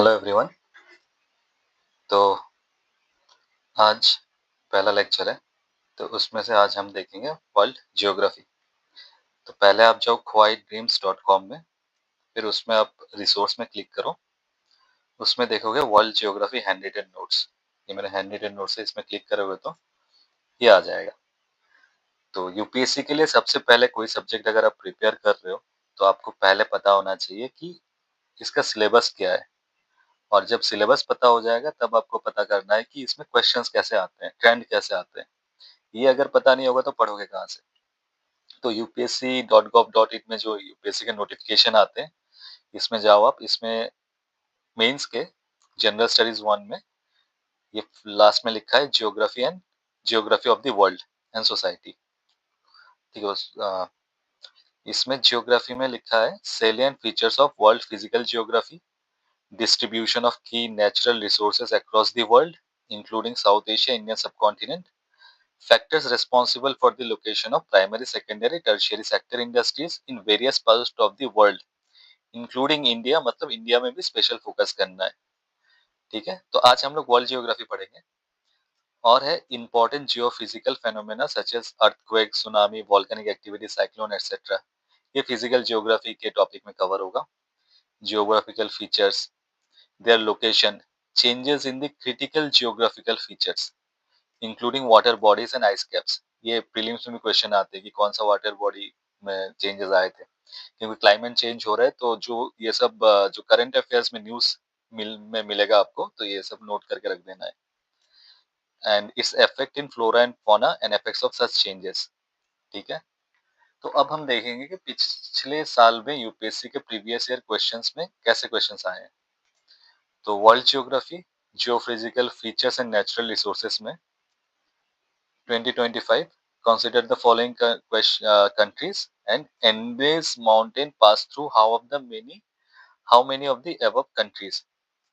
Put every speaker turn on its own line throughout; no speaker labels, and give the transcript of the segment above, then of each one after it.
Hello everyone. तो आज पहला लेक्चर है, तो उसमें से आज हम देखेंगे वर्ल्ड जियोग्राफी। तो पहले आप जाओ khoai dreams.com में, फिर उसमें आप रिसोर्स में क्लिक करो। उसमें देखोगे world geography hand written notes. ये मेरे हैंड रिटन नोट्स है, इसमें क्लिक करोगे तो ये आ जाएगा। तो यूपीएससी के लिए सबसे पहले कोई सब्जेक्ट अगर आप प्रिपेयर कर रहे हो तो आपको पहले पता होना चाहिए कि इसका सिलेबस क्या है। और जब सिलेबस पता हो जाएगा तब आपको पता करना है कि इसमें क्वेश्चंस कैसे आते हैं, ट्रेंड कैसे आते हैं। ये अगर पता नहीं होगा तो पढ़ोगे कहाँ से। तो upsc.gov.in में जो यूपीएससी के नोटिफिकेशन आते हैं, इसमें जाओ आप। इसमें मेंस के जनरल स्टडीज 1 में ये लास्ट में लिखा है geography of the world and society. ठीक है। इसमें जियोग्राफी में लिखा है salient features of world physical geography, distribution of key natural resources across the world including South Asia, Indian subcontinent, factors responsible for the location of primary, secondary, tertiary sector industries in various parts of the world, including India। मतलब India में भी special focus करना है। ठीक है, तो आज हम लोग वर्ल्ड जियोग्राफी पढ़ेंगे। और है important geophysical phenomena such as earthquake, tsunami, volcanic activity, cyclone etcetera. ये फिजिकल जियोग्राफी के टॉपिक में कवर होगा। Geographical features, their location, changes in the critical geographical features including water bodies and ice caps. ये prelims में भी question आते हैं कि कौन सा वाटर बॉडी में चेंजेस आए थे, क्योंकि क्लाइमेट चेंज हो रहा है। तो जो ये सब जो करंट अफेयर्स में न्यूज में मिलेगा आपको, तो ये सब नोट करके रख देना है। And its effect in flora and fauna and effects of such changes. ठीक है, तो अब हम देखेंगे कि पिछले साल में यूपीएससी के प्रीवियस ईयर क्वेश्चंस में कैसे क्वेश्चंस आए हैं। तो world geography, geophysical features and natural resources में 2025, consider the following countries and Andes mountain pass through how many of the above countries।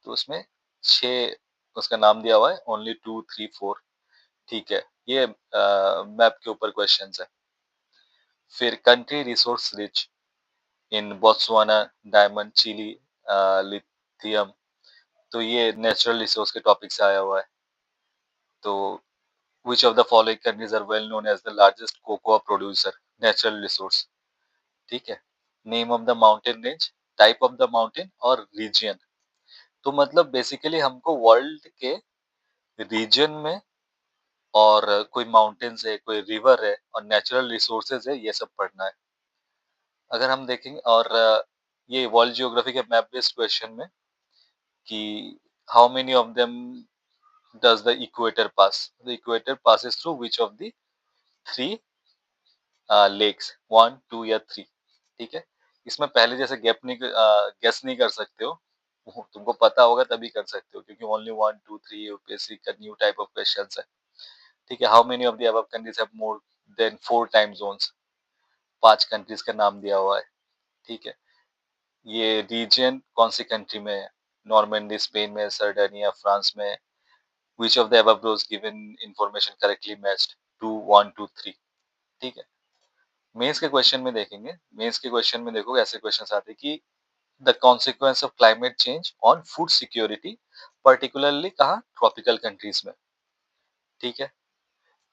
तो उसमें 6 उसका नाम दिया हुआ है, ओनली 2 3 4। ठीक है, ये मैप के ऊपर क्वेश्चंस है। फिर country resource rich in Botswana, diamond, Chile, lithium. तो ये नेचुरल रिसोर्स के टॉपिक से आया हुआ है। तो which of the following countries are well known as the largest cocoa producer, natural resource। ठीक है, name of the mountain range, type of the mountain और रीजन। तो मतलब बेसिकली हमको वर्ल्ड के रीजन में और कोई माउंटेन्स है, कोई रिवर है और नेचुरल रिसोर्सेज है, ये सब पढ़ना है। अगर हम देखेंगे और ये वर्ल्ड जियोग्राफी के मैप बेस्ड क्वेश्चन में कि how many of them does the equator pass, the equator passes through which of the 3 lakes, 1 2 या 3। ठीक है, इसमें पहले जैसे गेस नहीं कर सकते हो, तुमको पता होगा तभी कर सकते हो, क्योंकि ओनली 1 2 3 यूपीएससी का न्यू टाइप ऑफ क्वेश्चंस है। ठीक है, how many of the above countries have more than 4 time zones. 5 countries का नाम दिया हुआ है। ठीक है, ये रीजन कौन सी कंट्री में है, नॉर्मंडी स्पेन में, सर्डेनिया फ्रांस में। विच of the above those given information correctly matched, 2 1 2 3। ठीक है, मेंस के क्वेश्चन में देखेंगे। मेंस के क्वेश्चन में देखो ऐसे क्वेश्चन आते हैं कि the consequence of climate change on food security, particularly कहाँ, ट्रॉपिकल कंट्रीज में। ठीक है,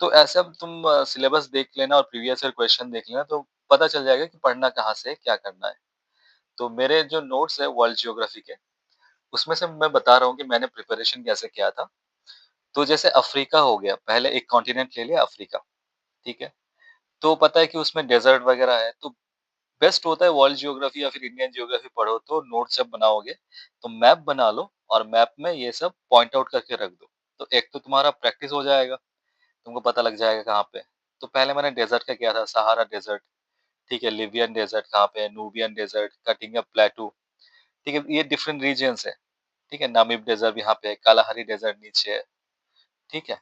तो ऐसे अब तुम सिलेबस देख लेना और प्रीवियस ईयर क्वेश्चन देख लेना, तो पता चल जाएगा कि पढ़ना कहाँ से है, क्या करना है। तो मेरे जो नोट्स है वर्ल्ड जियोग्राफी के, उसमें से मैं बता रहा हूँ कि मैंने प्रिपरेशन कैसे किया था। तो जैसे अफ्रीका हो गया, पहले एक कॉन्टिनेंट ले लिया अफ्रीका। ठीक है, तो पता है कि उसमें डेजर्ट वगैरह है। तो बेस्ट होता है वर्ल्ड जियोग्राफी या फिर इंडियन जियोग्राफी पढ़ो, तो नोट जब बनाओगे तो मैप बना लो और मैप में ये सब पॉइंट आउट करके रख दो। तो एक तो तुम्हारा प्रैक्टिस हो जाएगा, तुमको पता लग जाएगा कहाँ पे। तो पहले मैंने डेजर्ट का किया था, सहारा डेजर्ट। ठीक है, लिबियन डेजर्ट कहाँ पे है, नूबियन डेजर्ट, कटिंग प्लेटू। ठीक है, ये डिफरेंट रीजन्स है। ठीक है, नामीब डेजर्ट यहाँ पे है, कालाहारी डेजर्ट नीचे है। ठीक है,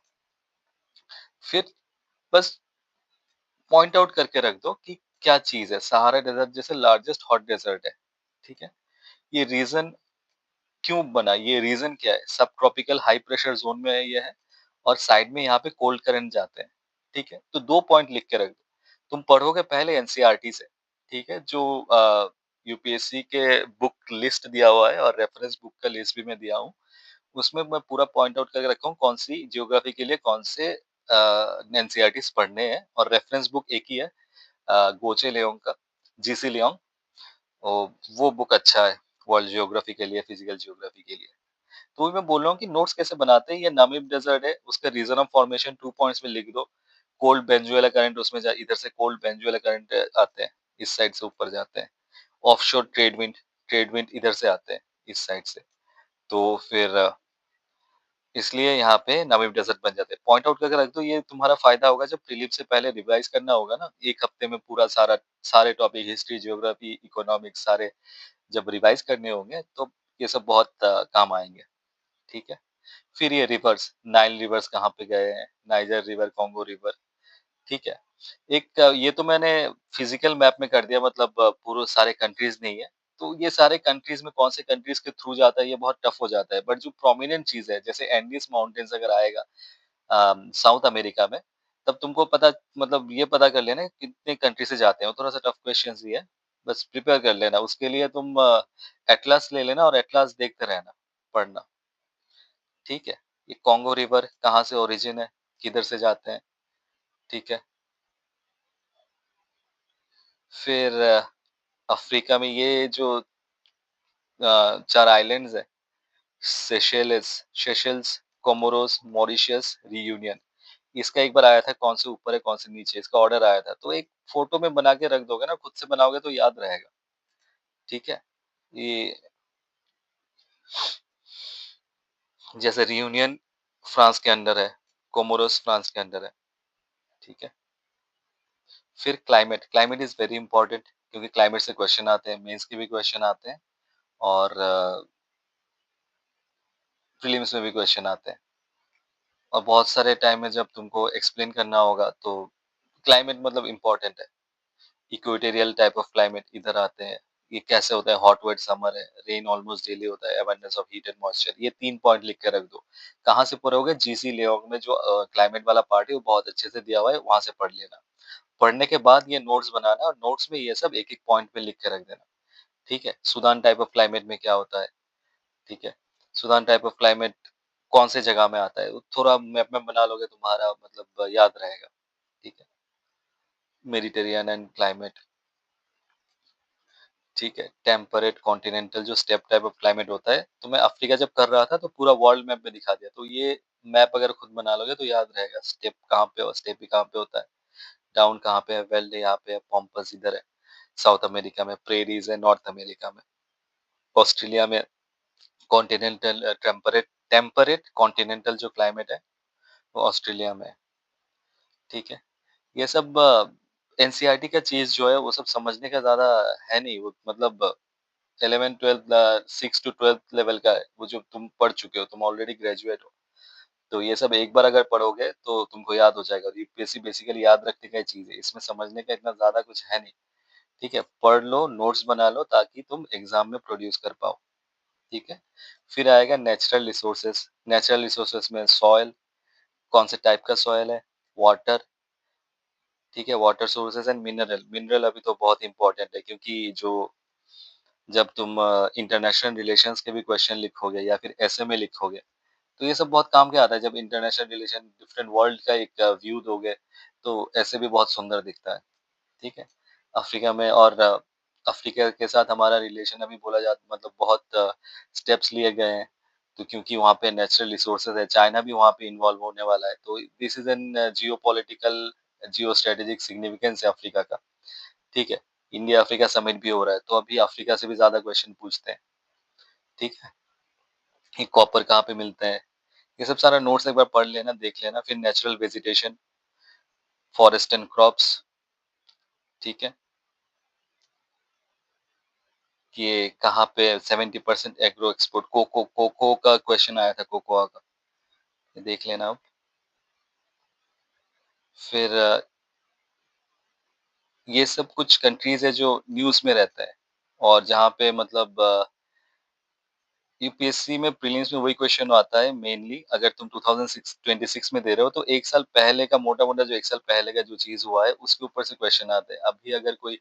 फिर बस पॉइंट आउट करके रख दो कि क्या चीज है। सहारा डेजर्ट जैसे लार्जेस्ट हॉट डेजर्ट है। ठीक है, ये रीजन क्यों बना, ये रीजन क्या है, सब ट्रॉपिकल हाई प्रेशर जोन में है ये है, और साइड में यहाँ पे कोल्ड करंट जाते हैं। ठीक है, तो 2 पॉइंट लिख के रख दो। तुम पढ़ोगे पहले एनसीईआरटी से। ठीक है, जो यूपीएससी के बुक लिस्ट दिया हुआ है और रेफरेंस बुक का लिस्ट भी मैं दिया हूँ। उसमें मैं पूरा पॉइंट आउट करके रखा हूँ कौन-सी ज्योग्राफी के लिए कौन से एनसीईआरटीज़ पढ़ने हैं और रेफरेंस बुक एक ही है गोचे लियोंग का, जीसी लियोंग। ओ, वो बुक अच्छा है वर्ल्ड ज्योग्राफी के लिए, फिजिकल ज्योग्राफी के लिए। तो वही मैं बोल रहा हूँ कि नोट्स कैसे बनाते हैं, ये नामीब डेजर्ट है, उसका रीजन ऑफ फॉर्मेशन 2 पॉइंट्स में लिख दो। कोल्ड बेंजुएला करंट उसमें जा इधर से कोल्ड बेंजुएला करंट आते हैं, इस साइड से ऊपर जाते हैं। ऑफशोर ट्रेड विंड इधर से आते हैं, इस साइड से। तो फिर इसलिए यहाँ पे नामीब डेजर्ट बन जाते हैं। पॉइंट आउट करके रख दो, ये तुम्हारा फायदा होगा जब प्रीलिम से पहले रिवाइज करना होगा ना, 1 हफ्ते में पूरा सारे टॉपिक हिस्ट्री, ज्योग्राफी, इकोनॉमिक्स सारे जब रिवाइज करने होंगे तो ये सब बहुत काम आएँगे, ठीक है? फिर ये रिवर्स, नाइल रिवर्स कहाँ पे गए हैं, नाइजर रिवर, कॉन्गो रिवर, ठीक है? एक ये तो मैंने फिजिकल मैप में कर दिया, मतलब पूरे सारे कंट्रीज़ नहीं है। तो ये सारे कंट्रीज़ में कौन से कंट्रीज़ के थ्रू जाता है, ये बहुत टफ हो जाता है। बट जो प्रोमिनेंट चीज़ है, जैसे एंडीज़ माउंटेन्स अगर आएगा साउथ अमेरिका में, तब तुमको पता, मतलब ये पता कर लेना कि कितने कंट्री से जाते हैं। वो थोड़ा-सा टफ क्वेश्चंस ही है, बस प्रिपेयर कर लेना। उसके लिए तुम एटलस ले लेना और एटलस देखते रहना, पढ़ना, ठीक है? ये कॉन्गो रिवर कहाँ से ओरिजिन है, किधर से जाते हैं, ठीक है? फिर अफ्रीका में ये जो 4 आइलैंड्स है, सेशेल्स, कोमोरोस, मॉरिशस, रियूनियन। इसका एक बार आया था कौन से ऊपर है, कौन से नीचे, इसका ऑर्डर आया था। तो एक फोटो में बना के रख दोगे ना, खुद से बनाओगे तो याद रहेगा, ठीक है? ये जैसे रियूनियन फ्रांस के अंडर है, कोमोरोस फ्रांस के अंडर है, ठीक है? फिर क्लाइमेट इज़ वेरी इंपॉर्टेंट क्योंकि क्लाइमेट से क्वेश्चन आते हैं, मेंस के भी क्वेश्चन आते हैं और प्रीलिम्स में भी क्वेश्चन आते हैं। और बहुत सारे टाइम में जब तुमको एक्सप्लेन करना होगा तो क्लाइमेट मतलब इम्पोर्टेंट है। इक्वेटोरियल टाइप ऑफ क्लाइमेट इधर आते हैं। ये कैसे होता है, हॉट वेट समर है, रेन ऑलमोस्ट डेली होता है, abundance of heat and moisture, ये 3 पॉइंट लिख के रख दो। कहाँ से पढ़ोगे, जीसी लेओग में जो क्लाइमेट वाला पार्ट है वो बहुत अच्छे से दिया हुआ है, वहां से पढ़ लेना। पढ़ने के बाद ये नोट्स बनाना और नोट्स में ये सब एक एक पॉइंट पे लिख के रख देना, ठीक है? सूडान टाइप ऑफ क्लाइमेट में क्या होता है, ठीक है? सूडान टाइप ऑफ क्लाइमेट कौन से जगह में आता है, वो थोड़ा मैप में बना लोगे, तुम्हारा मतलब याद रहेगा, ठीक है? मेडिटेरियन एंड क्लाइमेट, ठीक है? टेम्परेट, कॉन्टिनेंटल जो स्टेप टाइप ऑफ क्लाइमेट होता है, तो मैं अफ्रीका जब कर रहा था तो पूरा वर्ल्ड मैप में दिखा दिया, तो ये मैप अगर खुद बना लोगे तो याद रहेगा, स्टेप कहाँ पे और स्टेपी कहाँ पे होता है, डाउन कहाँ पे है, वेल्ड यहाँ पे है, पॉम्पस इधर है, साउथ अमेरिका में, प्रेरीज है नॉर्थ अमेरिका में, ऑस्ट्रेलिया में कॉन्टिनेंटल टेम्परेट टेम्परेट कॉन्टिनेंटल जो क्लाइमेट है वो ऑस्ट्रेलिया में है, ठीक है? ये सब एनसीईआरटी का चीज़ जो है वो सब समझने का ज़्यादा है नहीं, वो मतलब 11th-12th 6 टू 12th लेवल का है, वो जो तुम पढ़ चुके हो, तुम ऑलरेडी ग्रेजुएट हो। तो ये सब एक बार अगर पढ़ोगे तो तुमको याद हो जाएगा, और यूपीएससी बेसिकली याद रखने का ही चीज़ है, इसमें समझने का इतना ज़्यादा कुछ है नहीं, ठीक है? पढ़ लो, नोट्स बना लो ताकि तुम एग्ज़ाम में प्रोड्यूस कर पाओ, ठीक है? फिर आएगा नेचुरल रिसोर्सेज में सॉइल, कौन से टाइप का सॉइल है, वाटर, ठीक है? वाटर सोर्सेज एंड मिनरल अभी तो बहुत इंपॉर्टेंट है क्योंकि जो जब तुम इंटरनेशनल रिलेशंस के भी क्वेश्चन लिखोगे या फिर एसे में लिखोगे, तो ये सब बहुत काम के आता है। जब इंटरनेशनल रिलेशन डिफरेंट वर्ल्ड का एक व्यू दोगे, तो ऐसे भी बहुत सुंदर दिखता है, ठीक है? अफ्रीका में और अफ्रीका के साथ हमारा रिलेशन अभी बोला जाता, मतलब बहुत स्टेप्स लिए गए हैं, तो क्योंकि वहाँ पे नेचुरल रिसोर्सेज है, चाइना भी वहाँ पे इन्वॉल्व होने वाला है, तो this is an geopolitical geo strategic significance है अफ्रीका का, ठीक है? इंडिया अफ्रीका समिट भी हो रहा है, तो अभी अफ्रीका से भी ज्यादा क्वेश्चन पूछते हैं, ठीक है? ये कॉपर कहाँ पे मिलता है, ये सब सारा नोट्स एक बार पढ़ लेना, देख लेना। फिर natural vegetation, forest and crops, ठीक है? कि ये कहाँ पे 70% एग्रो एक्सपोर्ट, कोको का क्वेश्चन आया था, कोकोआ का, ये देख लेना आप। फिर ये सब कुछ कंट्रीज है जो न्यूज़ में रहता है और जहाँ पे मतलब यूपीएससी में प्रीलिम्स में वही क्वेश्चन आता है मेनली, अगर तुम 2026 में दे रहे हो तो 1 साल पहले का मोटा-मोटा जो 1 साल पहले का जो चीज़ हुआ है उसके ऊपर से क्वेश्चन आते हैं। अभी अगर कोई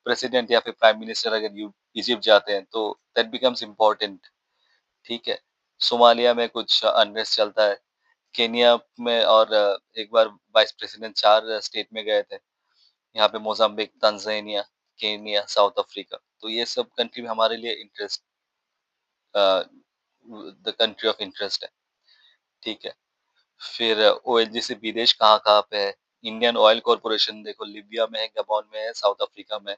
प्रेसिडेंट या फिर प्राइम मिनिस्टर अगर यू इजिप्ट जाते हैं तो दैट बिकम्स इम्पोर्टेंट, ठीक है? सोमालिया में कुछ अनरेस्ट चलता है, केनिया में, और एक बार वाइस प्रेसिडेंट 4 स्टेट में गए थे। यहाँ पे Mozambique, Tanzania, Kenya, south Africa. तो ये सब कंट्री में हमारे लिए अ, द कंट्री ऑफ इंटरेस्ट है, ठीक है? फिर ओएनजीसी विदेश कहाँ-कहाँ पे है? इंडियन ऑयल कॉर्पोरेशन देखो, लिबिया में है, गबोन में है, साउथ अफ्रीका में है,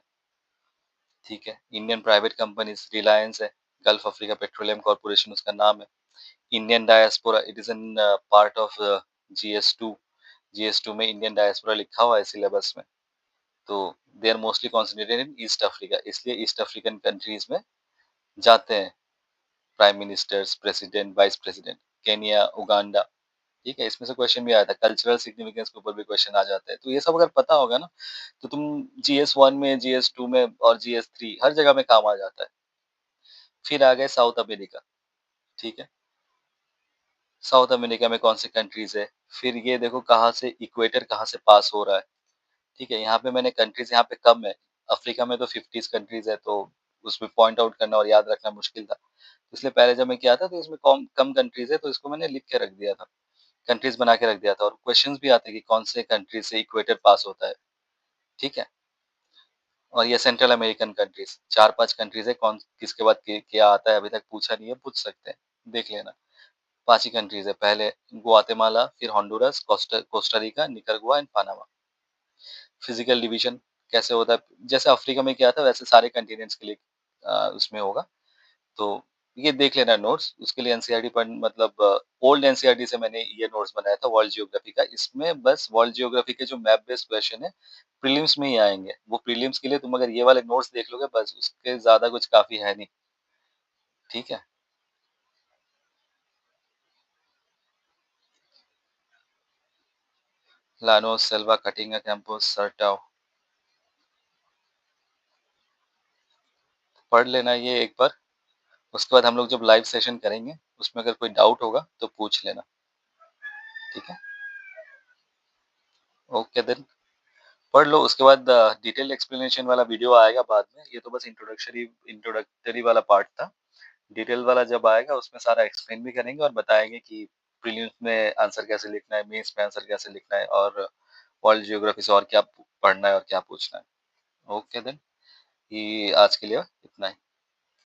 ठीक है? इंडियन प्राइवेट कंपनीज़ रिलायंस है, गल्फ अफ्रीका पेट्रोलियम कॉर्पोरेशन उसका नाम है। Indian diaspora, it is an part of GS two. GS two में इंडियन डायस्पोरा लिखा हुआ है सिलेबस में। तो they are mostly concentrated in East Africa, इसलिए ईस्ट अफ्रीकन कंट्रीज़ में जाते हैं prime ministers, president, vice president. Kenya, Uganda, ठीक है? इसमें से क्वेश्चन भी आया था, कल्चरल सिग्निफिकेंस के ऊपर भी क्वेश्चन आ जाते हैं। तो ये सब अगर पता होगा ना, तो तुम जीएस 1 में, जीएस 2 में और जीएस 3 हर जगह में काम आ जाता है। फिर आ गए साउथ अमेरिका, ठीक है? साउथ अमेरिका में कौन से कंट्रीज़ है? फिर ये देखो कहाँ से इक्वेटर कहाँ से पास हो रहा है, ठीक है? यहाँ पे मैंने कंट्रीज़ यहाँ पे कम है। अफ्रीका में तो 50 कंट्रीज़ है, तो उसमें पॉइंट आउट करना और याद रखना मुश्किल था। इसलिए पहले जब मैं किया था तो इसमें कम कम कंट्रीज़ है, तो इसको मैंने लिख के रख दिया था। कंट्रीज़ बना के रख दिया था, और क्वेश्चंस भी आते हैं कि कौन से कंट्री से इक्वेटर पास होता है, ठीक है? और ये सेंट्रल अमेरिकन कंट्रीज़ 4-5 कंट्रीज़ है, कौन किसके बाद क्या आता है अभी तक पूछा नहीं है, पूछ सकते हैं, देख लेना। 5 ही कंट्रीज़ है, पहले ग्वाटेमाला, फिर Honduras, Costa Rica, Nicaragua and Panama. Physical division कैसे होता है? जैसे अफ्रीका में किया था वैसे सारे कंटिनेंट्स के लिए उसमें होगा। तो ये देख लेना नोट्स, उसके लिए एनसीईआरटी पढ़ मतलब ओल्ड एनसीईआरटी से मैंने ये नोट्स बनाया था वर्ल्ड ज्योग्राफी का। इसमें बस वर्ल्ड ज्योग्राफी के जो मैप बेस्ड क्वेश्चन है, प्रीलिम्स में ही आएँगे। वो प्रीलिम्स के लिए तुम अगर ये वाले नोट्स देख लोगे बस, उसके ज़्यादा कुछ काफ़ी है नहीं, ठीक है? लानोस, सेल्वा, कटिंगा, कैंपस, सर्टाओ, पढ़ लेना ये एक बार। उसके बाद हम लोग जब लाइव सेशन करेंगे, उसमें अगर कोई डाउट होगा तो पूछ लेना, ठीक है? Okay then. पढ़ लो, उसके बाद डिटेल एक्सप्लेनेशन वाला वीडियो आएगा बाद में। ये तो बस इंट्रोडक्टरी वाला पार्ट था। डिटेल वाला जब आएगा उसमें सारा एक्सप्लेन भी करेंगे और बताएंगे कि प्रीलिम्स में आंसर कैसे लिखना है, मेंस में आंसर कैसे लिखना है, और वर्ल्ड ज्योग्राफी से और क्या पढ़ना है और क्या पूछना है। ओके देन, ये आज के लिए इतना ही।